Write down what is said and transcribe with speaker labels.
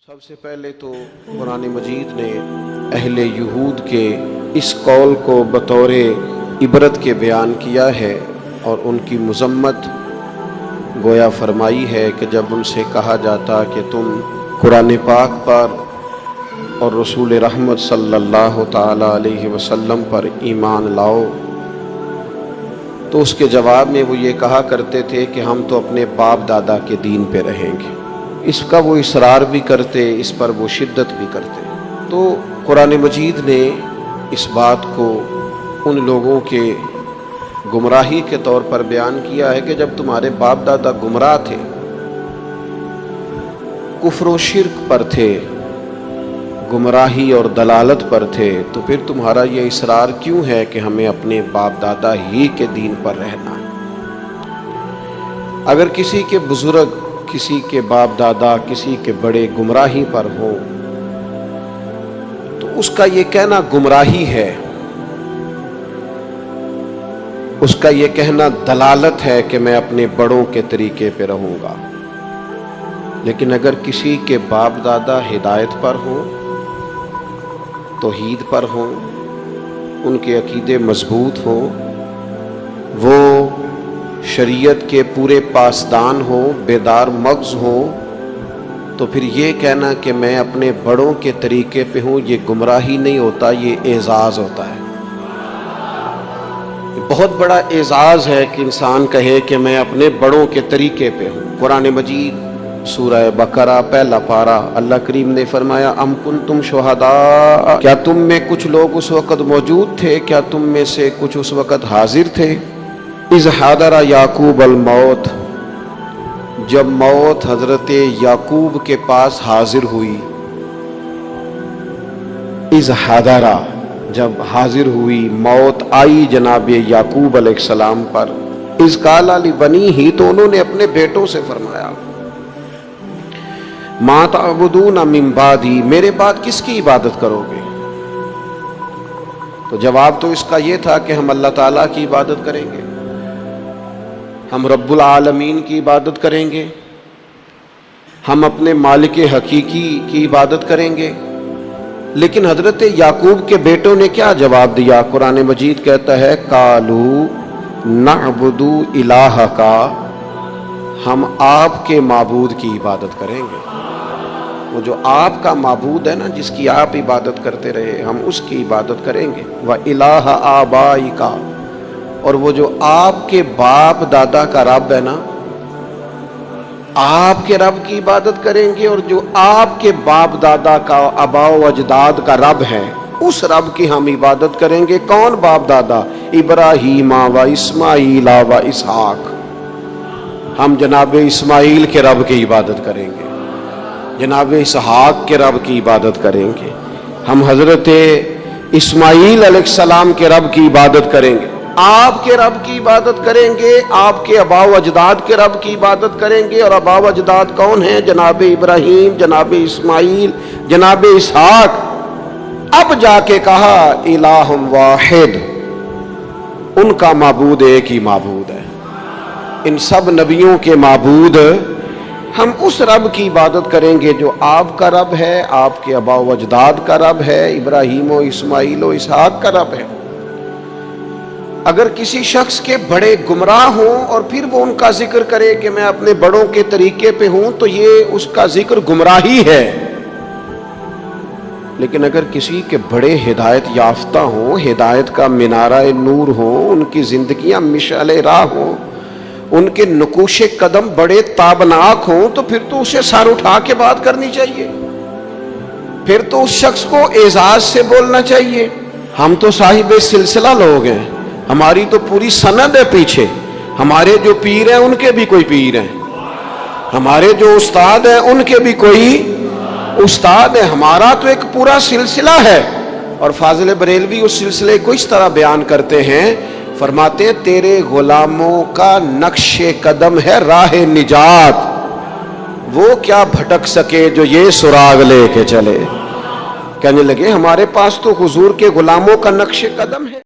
Speaker 1: سب سے پہلے تو قرآن مجید نے اہل یہود کے اس قول کو بطور عبرت کے بیان کیا ہے اور ان کی مذمت گویا فرمائی ہے کہ جب ان سے کہا جاتا کہ تم قرآن پاک پر اور رسول رحمت صلی اللہ تعالی علیہ وسلم پر ایمان لاؤ، تو اس کے جواب میں وہ یہ کہا کرتے تھے کہ ہم تو اپنے باپ دادا کے دین پہ رہیں گے۔ اس کا وہ اصرار بھی کرتے، اس پر وہ شدت بھی کرتے۔ تو قرآن مجید نے اس بات کو ان لوگوں کے گمراہی کے طور پر بیان کیا ہے کہ جب تمہارے باپ دادا گمراہ تھے، کفر و شرک پر تھے، گمراہی اور دلالت پر تھے، تو پھر تمہارا یہ اصرار کیوں ہے کہ ہمیں اپنے باپ دادا ہی کے دین پر رہنا ہے؟ اگر کسی کے بزرگ، کسی کے باپ دادا، کسی کے بڑے گمراہی پر ہوں تو اس کا یہ کہنا گمراہی ہے، اس کا یہ کہنا دلالت ہے کہ میں اپنے بڑوں کے طریقے پہ رہوں گا۔ لیکن اگر کسی کے باپ دادا ہدایت پر ہوں، توحید پر ہوں، ان کے عقیدے مضبوط ہوں، وہ شریعت کے پورے پاسدان ہوں، بیدار مغز ہوں، تو پھر یہ کہنا کہ میں اپنے بڑوں کے طریقے پہ ہوں، یہ گمراہی نہیں ہوتا، یہ اعزاز ہوتا ہے۔ بہت بڑا اعزاز ہے کہ انسان کہے کہ میں اپنے بڑوں کے طریقے پہ ہوں۔ قرآن مجید سورہ بقرہ پہلا پارہ، اللہ کریم نے فرمایا ام کنتم شہداء، کیا تم میں کچھ لوگ اس وقت موجود تھے، کیا تم میں سے کچھ اس وقت حاضر تھے؟ اذ حضر یعقوب الموت، جب موت حضرت یعقوب کے پاس حاضر ہوئی۔ اذ حضر، جب حاضر ہوئی، موت آئی جناب یعقوب علیہ السلام پر۔ اذ قال لبنیہ، تو انہوں نے اپنے بیٹوں سے فرمایا ما تعبدون من بعدی، میرے بعد کس کی عبادت کرو گے؟ تو جواب تو اس کا یہ تھا کہ ہم اللہ تعالیٰ کی عبادت کریں گے، ہم رب العالمین کی عبادت کریں گے، ہم اپنے مالک حقیقی کی عبادت کریں گے۔ لیکن حضرت یعقوب کے بیٹوں نے کیا جواب دیا؟ قرآن مجید کہتا ہے قالوا نعبد الہک، ہم آپ کے معبود کی عبادت کریں گے۔ وہ جو آپ کا معبود ہے نا، جس کی آپ عبادت کرتے رہے، ہم اس کی عبادت کریں گے۔ وَإِلَٰهَ آبَائِكَ، اور وہ جو آپ کے باپ دادا کا رب ہے نا، آپ کے رب کی عبادت کریں گے، اور جو آپ کے باپ دادا کا، آباء و اجداد کا رب ہے، اس رب کی ہم عبادت کریں گے۔ کون باپ دادا؟ ابراہیم و اسماعیل و اسحاق، ہم جناب اسماعیل کے رب کی عبادت کریں گے، جناب اسحاق کے رب کی عبادت کریں گے، ہم حضرت اسماعیل علیہ السلام کے رب کی عبادت کریں گے، آپ کے رب کی عبادت کریں گے، آپ کے آباء و اجداد کے رب کی عبادت کریں گے۔ اور آباء و اجداد کون ہیں؟ جناب ابراہیم، جناب اسماعیل، جناب اسحاق۔ اب جا کے کہا الہ واحد، ان کا معبود ایک ہی معبود ہے، ان سب نبیوں کے معبود ہم اس رب کی عبادت کریں گے جو آپ کا رب ہے، آپ کے آباء و اجداد کا رب ہے، ابراہیم و اسماعیل و اسحاق کا رب ہے۔ اگر کسی شخص کے بڑے گمراہ ہوں اور پھر وہ ان کا ذکر کرے کہ میں اپنے بڑوں کے طریقے پہ ہوں، تو یہ اس کا ذکر گمراہی ہے۔ لیکن اگر کسی کے بڑے ہدایت یافتہ ہوں، ہدایت کا منارہ نور ہوں، ان کی زندگیاں مشعل راہ ہوں، ان کے نقوش قدم بڑے تابناک ہوں، تو پھر تو اسے سر اٹھا کے بات کرنی چاہیے، پھر تو اس شخص کو اعزاز سے بولنا چاہیے۔ ہم تو صاحب سلسلہ لوگ ہیں، ہماری تو پوری سند ہے پیچھے، ہمارے جو پیر ہیں ان کے بھی کوئی پیر ہیں، ہمارے جو استاد ہیں ان کے بھی کوئی استاد ہیں، ہمارا تو ایک پورا سلسلہ ہے۔ اور فاضل بریلوی اس سلسلے کو اس طرح بیان کرتے ہیں، فرماتے ہیں تیرے غلاموں کا نقش قدم ہے راہ نجات، وہ کیا بھٹک سکے جو یہ سراغ لے کے چلے۔ کہنے لگے ہمارے پاس تو حضور کے غلاموں کا نقش قدم ہے۔